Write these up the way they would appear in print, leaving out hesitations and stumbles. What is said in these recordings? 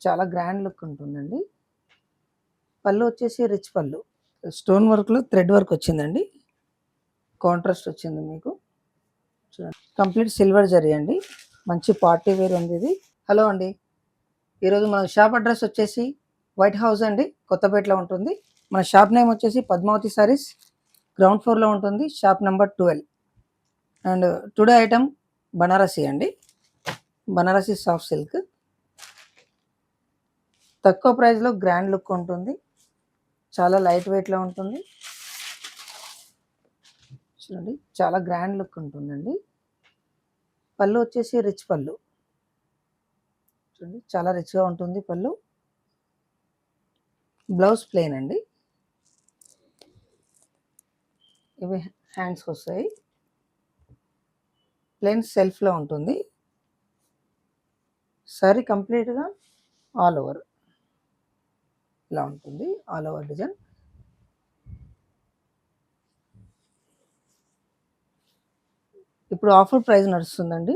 చాలా grand look ఉంటుందండి. పళ్ళు వచ్చేసి రిచ్ పళ్ళు. స్టోన్ వర్క్‌లో థ్రెడ్ వర్క్ వచ్చిందండి. కాంట్రాస్ట్ వచ్చింది మీకు. చూడండి. కంప్లీట్ సిల్వర్ జరీ అండి. మంచి పార్టీ వేర్ ఉంది ఇది. హలో అండి. ఈరోజు మన షాప్ అడ్రస్ వచ్చేసి వైట్ హౌస్ అండి. కొత్తపేటలో ఉంటుంది. మన షాప్ నేమ్ వచ్చేసి పద్మావతి సారీస్. గ్రౌండ్ ఫ్లోర్‌లో ఉంటుంది. Shop number 12. And today item Banarasi అండి. Banarasi soft silk. తక్కువ ప్రైస్‌లో గ్రాండ్ లుక్ ఉంటుంది. చాలా లైట్ వెయిట్‌లో ఉంటుంది. చూడండి. చాలా గ్రాండ్ లుక్ ఉంటుందండి. పళ్ళు వచ్చేసి రిచ్ పళ్ళు. చూడండి. చాలా రిచ్‌గా ఉంటుంది పళ్ళు. బ్లౌజ్ ప్లెయిన్ అండి. ఇవి హ్యాండ్స్‌కి వస్తాయి. ప్లెయిన్ సెల్ఫ్‌లో ఉంటుంది. సారీ కంప్లీట్‌గా ఆల్ ఓవర్ ఇలా ఉంటుంది. All over design. ఇప్పుడు ఆఫర్ ప్రైస్ నడుస్తుందండి.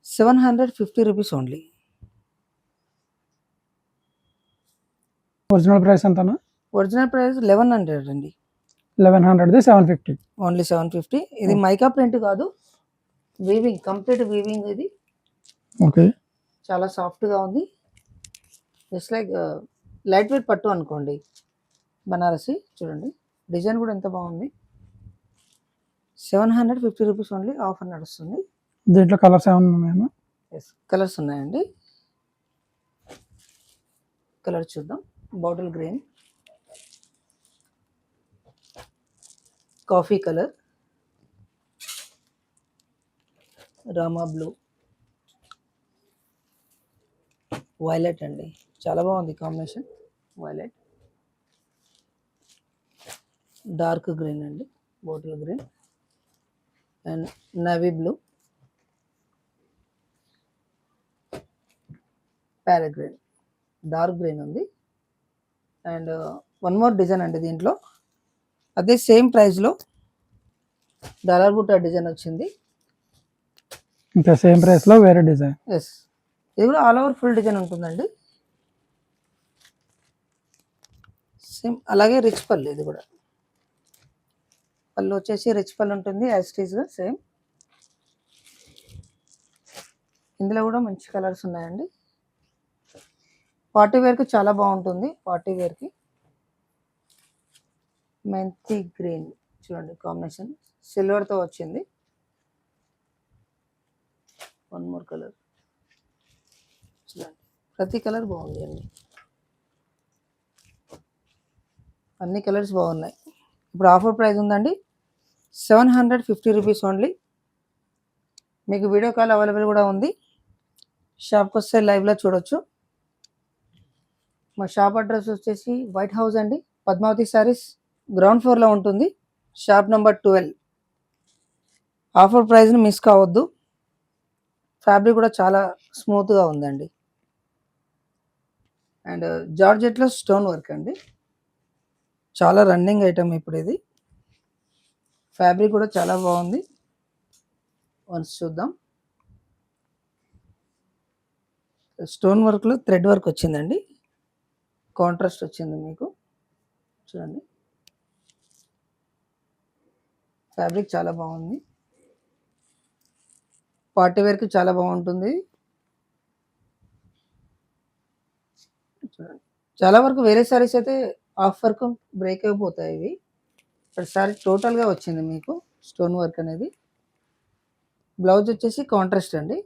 750 రూపీస్ ఓన్లీ. ఒరిజినల్ ప్రైస్ ఎంతనా? ఒరిజినల్ ప్రైస్ 1100 అండి. 1100ది 750. ఓన్లీ 750. ఇది మైకా ప్రింట్ కాదు, వీవింగ్, కంప్లీట్ వీవింగ్ ఇది. ఓకే. చాలా సాఫ్ట్గా ఉంది. జస్ట్ లైక్ లైట్ వెయిట్ పట్టు అనుకోండి. బనారసి చూడండి. డిజైన్ కూడా ఎంత బాగుంది. 750 రూపీస్ ఓన్లీ. ఆఫర్ నడుస్తుంది. దీంట్లో కలర్స్ ఏమన్నా ఉన్నాయా? ఎస్, కలర్స్ ఉన్నాయండి. కలర్ చూద్దాం. Bottle green, coffee colour, Rama blue, violet అండి. చాలా బాగుంది కాంబినేషన్. వైలెట్, డార్క్ గ్రీన్ అండి, bottle green, and navy blue, parrot green, dark green ఉంది. అండ్ వన్ మోర్ డిజైన్ అండి దీంట్లో. అదే సేమ్ ప్రైస్లో డాలర్ బుట్ట డిజైన్ వచ్చింది. ఇంకా సేమ్ ప్రైస్లో వేరే డిజైన్. ఎస్, ఇది కూడా ఆల్ ఓవర్ ఫుల్ డిజైన్ ఉంటుందండి. సేమ్ అలాగే రిచ్ పళ్ళు. ఇది కూడా పళ్ళు వచ్చేసి రిచ్ పళ్ళు ఉంటుంది. యాజ్ ఇట్ ఈస్గా సేమ్. ఇందులో కూడా మంచి కలర్స్ ఉన్నాయండి. పార్టీ వేర్కి చాలా బాగుంటుంది. పార్టీ వేర్కి మెంతి గ్రీన్ చూడండి కాంబినేషన్. సిల్వర్తో వచ్చింది. వన్ మోర్ కలర్ చూడండి. ప్రతి కలర్ బాగుంది అండి. అన్ని కలర్స్ బాగున్నాయి. ఇప్పుడు ఆఫర్ ప్రైస్ ఉందండి 750 రూపీస్ ఓన్లీ. మీకు వీడియో కాల్ అవైలబుల్ కూడా ఉంది. షాప్కి వస్తే లైవ్లో చూడొచ్చు. మా షాప్ అడ్రస్ వచ్చేసి వైట్ హౌస్ అండి. పద్మావతి సారీస్ గ్రౌండ్ ఫ్లోర్లో ఉంటుంది. Shop number 12. ఆఫర్ ప్రైస్ని మిస్ కావద్దు. ఫ్యాబ్రిక్ కూడా చాలా స్మూత్గా ఉందండి. అండ్ జార్జెట్లో స్టోన్ వర్క్ అండి. చాలా రన్నింగ్ ఐటమ్ ఇప్పుడు ఇది. ఫ్యాబ్రిక్ కూడా చాలా బాగుంది. వన్స్ చూద్దాం. స్టోన్ వర్క్లో థ్రెడ్ వర్క్ వచ్చిందండి. కాంట్రాస్ట్ వచ్చింది మీకు. చూడండి. ఫ్యాబ్రిక్ చాలా బాగుంది. పార్టీ వేర్కి చాలా బాగుంటుంది. చూడండి. చాలా వరకు వేరే సారీస్ అయితే హాఫ్ వర్క్ బ్రేక్ అయిపోతాయి. ఇవి సారీ టోటల్గా వచ్చింది మీకు స్టోన్ వర్క్ అనేది. బ్లౌజ్ వచ్చేసి కాంట్రాస్ట్ అండి.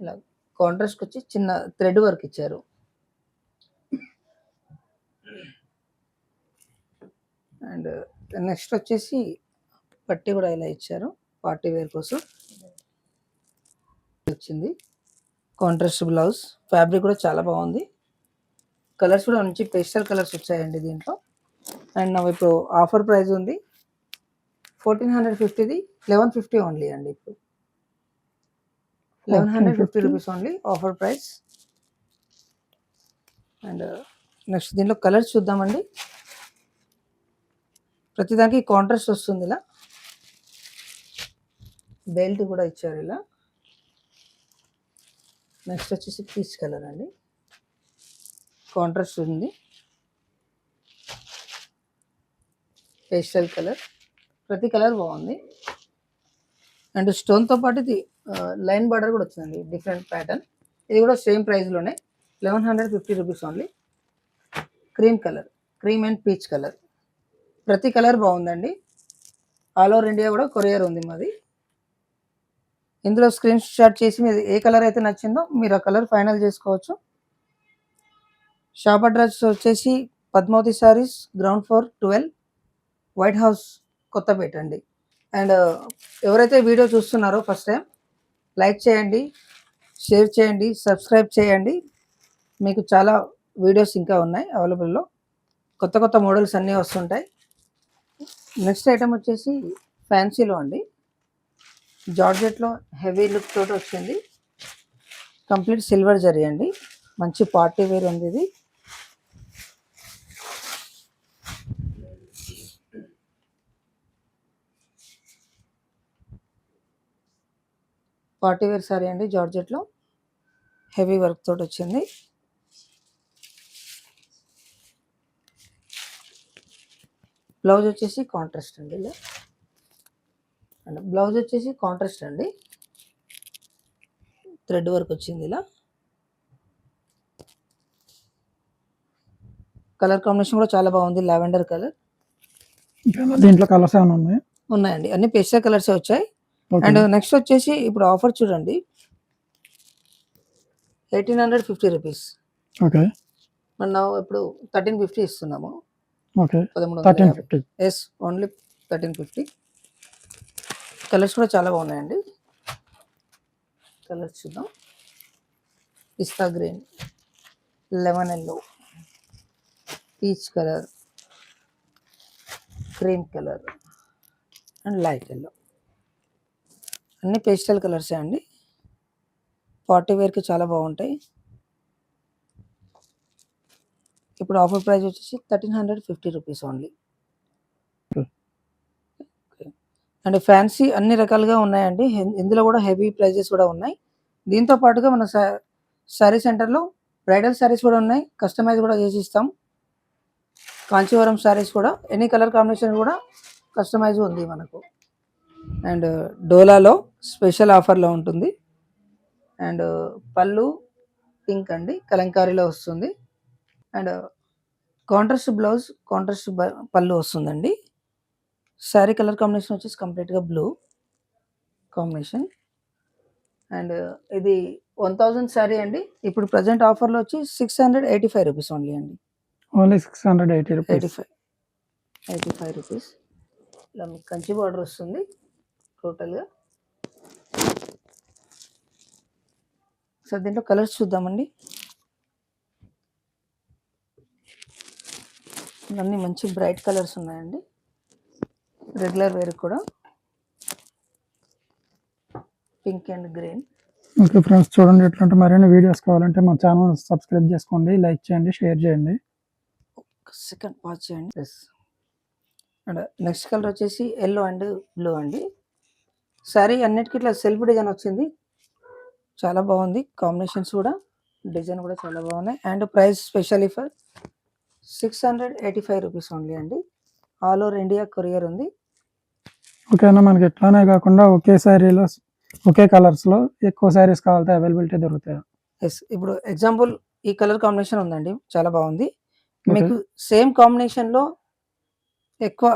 ఇలా కాంట్రాస్ట్కి వచ్చి చిన్న థ్రెడ్ వర్క్ ఇచ్చారు. అండ్ నెక్స్ట్ వచ్చేసి పట్టి కూడా ఇలా ఇచ్చారు. పార్టీ వేర్ కోసం వచ్చింది. Contrast blouse. ఫ్యాబ్రిక్ కూడా చాలా బాగుంది. కలర్స్ కూడా మంచి పేస్టల్ కలర్స్ వచ్చాయండి దీంట్లో. అండ్ ఇప్పుడు ఆఫర్ ప్రైస్ ఉంది 1450ది 1150 ఓన్లీ అండి. ఇప్పుడు 1150 rupees only offer price. And next దీంట్లో కలర్స్ చూద్దామండి. ప్రతిదానికి కాంట్రాస్ట్ వస్తుంది. ఇలా బెల్ట్ కూడా ఇచ్చారు. ఇలా నెక్స్ట్ వచ్చేసి పీచ్ కలర్ అండి, కాంట్రాస్ట్ ఉంది, పేస్టల్ కలర్, ప్రతి కలర్ బాగుంది. అండ్ స్టోన్తో పాటు ఇది లైన్ బార్డర్ కూడా వచ్చిందండి, డిఫరెంట్ ప్యాటర్న్. ఇది కూడా సేమ్ ప్రైస్లోనే 1150 rupees only. Cream colour, cream and peach colour, ప్రతి కలర్ బాగుందండి. ఆల్ ఓవర్ ఇండియా కూడా కొరియర్ ఉంది మాది. ఇందులో స్క్రీన్ షాట్ చేసి మీరు ఏ కలర్ అయితే నచ్చిందో మీరు ఆ కలర్ ఫైనల్ చేసుకోవచ్చు. షాప్ అడ్రస్ వచ్చేసి Padmavati saris, ground floor 12, white house, Kothapeta అండి. అండ్ ఎవరైతే వీడియో చూస్తున్నారో ఫస్ట్ టైం లైక్ చేయండి, షేర్ చేయండి, సబ్స్క్రైబ్ చేయండి. మీకు చాలా వీడియోస్ ఇంకా ఉన్నాయి అవైలబుల్లో, కొత్త కొత్త మోడల్స్ అన్నీ వస్తుంటాయి. నెక్స్ట్ ఐటమ్ వచ్చేసి ఫ్యాన్సీలో అండి, జార్జెట్లో హెవీ లుక్ తోటి వచ్చింది, కంప్లీట్ సిల్వర్ జరీ అండి, మంచి పార్టీ వేర్ ఉంది ఇది. పార్టీ వేర్ సారీ అండి, జార్జెట్లో హెవీ వర్క్ తోటి వచ్చింది. బ్లౌజ్ వచ్చేసి కాంట్రాస్ట్ అండి, ఇలా అండ్ బ్లౌజ్ వచ్చేసి కాంట్రాస్ట్ అండి, థ్రెడ్ వర్క్ వచ్చింది ఇలా. కలర్ కాంబినేషన్ కూడా చాలా బాగుంది, లావెండర్ కలర్. దీంట్లో కలర్స్ ఏమైనా ఉన్నాయి? ఉన్నాయండి, అన్ని పేస్టల్ కలర్స్ వచ్చాయి. అండ్ నెక్స్ట్ వచ్చేసి ఇప్పుడు ఆఫర్ చూడండి, 1850 రూపీస్. ఓకే, మనం ఇప్పుడు 1350 ఇస్తున్నాము. ఓకే, 1350. Yes, only 1350. కలర్స్ కూడా చాలా బాగున్నాయండి. కలర్స్ చూద్దాం, pista green, lemon yellow, peach colour, cream colour and light yellow, అన్ని పేస్టల్ కలర్సే అండి. పార్టీ వేర్కి చాలా బాగుంటాయి. ఇప్పుడు ఆఫర్ ప్రైస్ వచ్చేసి 1350 రూపీస్ ఓన్లీ. అండ్ ఫ్యాన్సీ అన్ని రకాలుగా ఉన్నాయండి, ఇందులో కూడా హెవీ ప్రైజెస్ కూడా ఉన్నాయి. దీంతో పాటుగా మన శారీ సెంటర్లో బ్రైడల్ శారీస్ కూడా ఉన్నాయి, కస్టమైజ్ కూడా చేసి ఇస్తాం. కాంచీవరం శారీస్ కూడా ఎనీ కలర్ కాంబినేషన్ కూడా కస్టమైజ్ ఉంది మనకు. అండ్ డోలాలో స్పెషల్ ఆఫర్లో ఉంటుంది. అండ్ పళ్ళు పింక్ అండి, కలంకారీలో వస్తుంది. అండ్ కాంట్రాస్ట్ బ్లౌజ్, కాంట్రాస్ట్ పళ్ళు వస్తుందండి. శారీ కలర్ కాంబినేషన్ వచ్చేసి కంప్లీట్గా బ్లూ కాంబినేషన్. అండ్ ఇది 1000 శారీ అండి, ఇప్పుడు ప్రజెంట్ ఆఫర్లో వచ్చి 685 రూపీస్ ఓన్లీ అండి. Only 680 rupees. 85 రూపీస్. ఇలా మీకు కంచి బార్డర్ వస్తుంది టోటల్గా. సో దీంట్లో కలర్స్ చూద్దామండి. అన్నీ మంచి బ్రైట్ కలర్స్ ఉన్నాయండి, రెగ్యులర్ వేర్ కూడా. Pink and green. Okay friends, చూడండి ఇట్లాంటి మరిన్ని వీడియోస్ కావాలంటే మా ఛానల్ సబ్స్క్రైబ్ చేసుకోండి, లైక్ చేయండి, షేర్ చేయండి. సెకండ్ పాజ్ చేయండి. ఎస్. అండ్ నెక్స్ట్ కలర్ వచ్చేసి ఎల్లో అండ్ బ్లూ అండి. శారీ అన్నిటికీ ఇట్లా సెల్ఫ్ డిజైన్ వచ్చింది, చాలా బాగుంది. కాంబినేషన్స్ కూడా, డిజైన్ కూడా చాలా బాగున్నాయి. And price specially for 685 rupees only అండి. ఆల్ ఓవర్ ఇండియా కొరియర్ ఉంది. ఓకేనా, మనకి ఎట్లానే కాకుండా ఒకే శారీలో ఒకే కలర్స్లో ఎక్కువ శారీస్ కావాలంటే అవైలబిలిటీ దొరుకుతాయి. ఎస్, ఇప్పుడు ఎగ్జాంపుల్ ఈ కలర్ కాంబినేషన్ ఉందండి, చాలా బాగుంది. మీకు సేమ్ కాంబినేషన్లో ఎక్కువ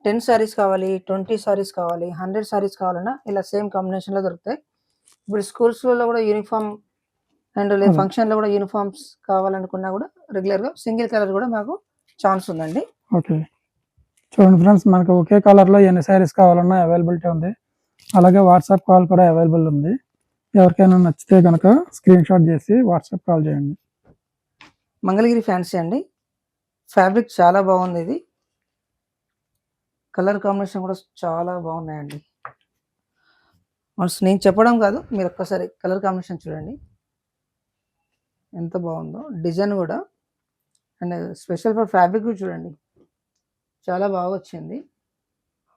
10 సారీస్ కావాలి, 20 సారీస్ కావాలి, 100 సారీస్ కావాలన్నా ఇలా సేమ్ కాంబినేషన్లో దొరుకుతాయి. ఇప్పుడు స్కూల్స్లో కూడా యూనిఫామ్ అండ్ ఫంక్షన్లో కూడా యూనిఫామ్స్ కావాలనుకున్నా కూడా రెగ్యులర్గా సింగిల్ కలర్ కూడా మాకు ఛాన్స్ ఉందండి. ఓకే, చూడండి ఫ్రెండ్స్, మనకు ఒకే కలర్లో ఎన్ని శారీస్ కావాలన్నా అవైలబిలిటీ ఉంది. అలాగే వాట్సాప్ కాల్ కూడా అవైలబుల్ ఉంది. ఎవరికైనా నచ్చితే కనుక స్క్రీన్ షాట్ చేసి వాట్సాప్ కాల్ చేయండి. మంగళగిరి ఫ్యాన్సీ అండి, ఫ్యాబ్రిక్ చాలా బాగుంది. ఇది కలర్ కాంబినేషన్ కూడా చాలా బాగున్నాయండి. నేను చెప్పడం కాదు, మీరు ఒక్కసారి కలర్ కాంబినేషన్ చూడండి ఎంత బాగుందో, డిజైన్ కూడా. అండ్ స్పెషల్ ఫర్ ఫ్యాబ్రిక్ చూడండి, చాలా బాగా వచ్చింది.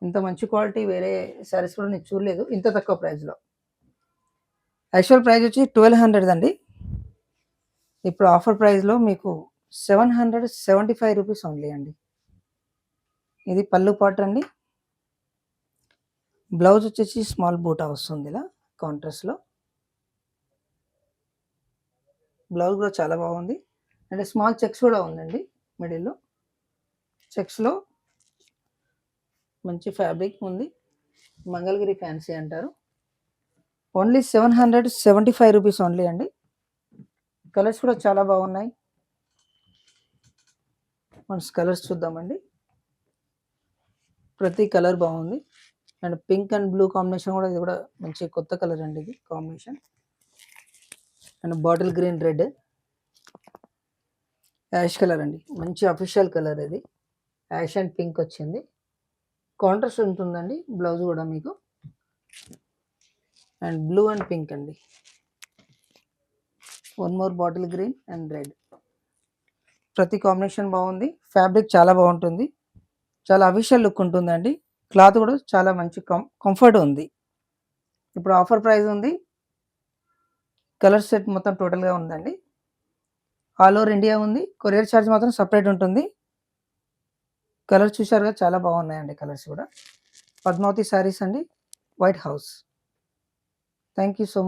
ఇంత మంచి క్వాలిటీ వేరే శారీస్ కూడా నేను చూడలేదు ఇంత తక్కువ ప్రైస్లో. యాక్చువల్ ప్రైస్ వచ్చి 1200 అండి. ఇప్పుడు ఆఫర్ ప్రైస్లో మీకు 775 రూపీస్ ఓన్లీ అండి. ఇది పళ్ళు పార్ట్ అండి. బ్లౌజ్ వచ్చేసి స్మాల్ బూటా వస్తుంది ఇలా కాంట్రాస్ట్లో. బ్లౌజ్ కూడా చాలా బాగుంది. అంటే స్మాల్ చెక్స్ కూడా ఉందండి మిడిల్లో. చెక్స్లో మంచి ఫ్యాబ్రిక్ ఉంది. మంగళగిరి ఫ్యాన్సీ అంటారు. ఓన్లీ 775 రూపీస్ ఓన్లీ అండి. కలర్స్ కూడా చాలా బాగున్నాయి. మన కలర్స్ చూద్దామండి. ప్రతి కలర్ బాగుంది. And pink and blue combination కూడా, ఇది కూడా మంచి కొత్త కలర్ అండి ఇది combination. And bottle green red, ash colour అండి, మంచి అఫీషియల్ కలర్ ఇది. యాష్ అండ్ పింక్ వచ్చింది. కాంట్రాస్ట్ ఉంటుందండి బ్లౌజ్ కూడా మీకు. అండ్ బ్లూ అండ్ పింక్ అండి. One more bottle green and red. ప్రతి కాంబినేషన్ బాగుంది. ఫ్యాబ్రిక్ చాలా బాగుంటుంది. చాలా అఫీషియల్ లుక్ ఉంటుందండి. క్లాత్ కూడా చాలా మంచి కంఫర్ట్ ఉంది. ఇప్పుడు ఆఫర్ ప్రైస్ ఉంది. కలర్ సెట్ మొత్తం టోటల్గా ఉందండి. ఆల్ ఓవర్ ఇండియా ఉంది. కొరియర్ ఛార్జ్ మాత్రం సపరేట్ ఉంటుంది. కలర్స్ చూసారుగా, చాలా బాగున్నాయండి కలర్స్ కూడా. పద్మావతి శారీస్ అండి, white house. Thank you so much.